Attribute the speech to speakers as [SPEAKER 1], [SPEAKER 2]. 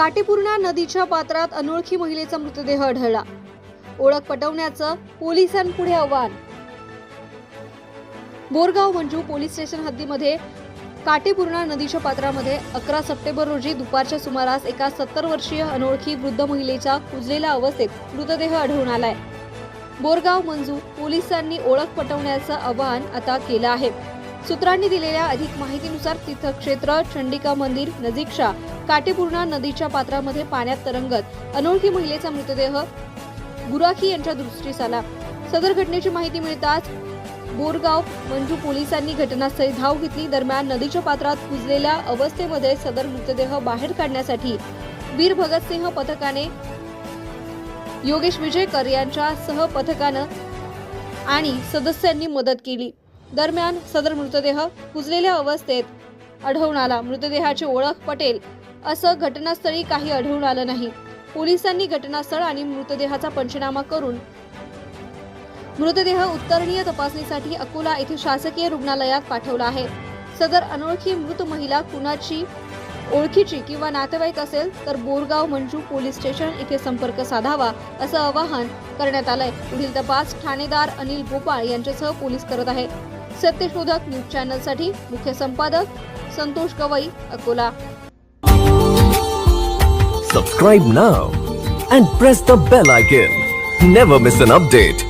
[SPEAKER 1] काटेपूर्णा नदीच्या पात्रात अनोळखी महिलेचा मृतदेह आढळला. ओळख पटवण्याचं पोलिसांपुढे आव्हान. बोरगाव मंजू पोलीस स्टेशन हद्दीमध्ये काटेपूर्णा नदीच्या पात्रामध्ये 11 सप्टेंबर रोजी दुपारच्या सुमारास एका 70 वर्षीय अनोळखी वृद्ध महिलेचा कुजलेल्या अवस्थेत मृतदेह आढळून आलाय. बोरगाव मंजू पोलिसांनी ओळख पटवण्याचं आवाहन आता केलं आहे. सूत्रांनी दिलेल्या अधिक माहितीनुसार तीर्थक्षेत्र चंडिका मंदिर नजीकच्या काटेपूर्णा नदीच्या पात्रामध्ये पाण्यात तरंगत अनोळखी महिलेचा मृतदेह गुराखी यांच्या दृष्टीस आला. सदर घटनेची माहिती मिळताच बोरगाव मंजू पोलिसांनी घटनास्थळी धाव घेतली. दरम्यान नदीच्या पात्रात कुजलेल्या अवस्थेमध्ये सदर मृतदेह बाहेर काढण्यासाठी वीर भगतसिंह पथकाने योगेश विजयकर यांच्या सह पथकानं आणि सदस्यांनी मदत केली. दरम्यान सदर मृतदेह कुजलेल्या अवस्थेत आढळून आला. मृतदेहाची ओळख पटेल असं घटनास्थळी काही आढळून आलं नाही. पोलिसांनी घटनास्थळ आणि मृतदेहाचा पंचनामा करून मृतदेह उत्तरणीय तपासणीसाठी अकोला येथे शासकीय रुग्णालयात पाठवला आहे. सदर अनोळखी मृत महिला कुणाची ओळखीची किंवा नातेवाईक असेल तर बोरगाव मंजू पोलीस स्टेशन येथे संपर्क साधावा असं आवाहन करण्यात आलंय. पुढील तपास ठाणेदार अनिल गोपाळ यांच्यासह पोलीस करत आहे. सत्यशोधक न्यूज चॅनलसाठी मुख्य संपादक Santosh Gavai, Akola.
[SPEAKER 2] Subscribe now and press the bell icon. Never miss an update.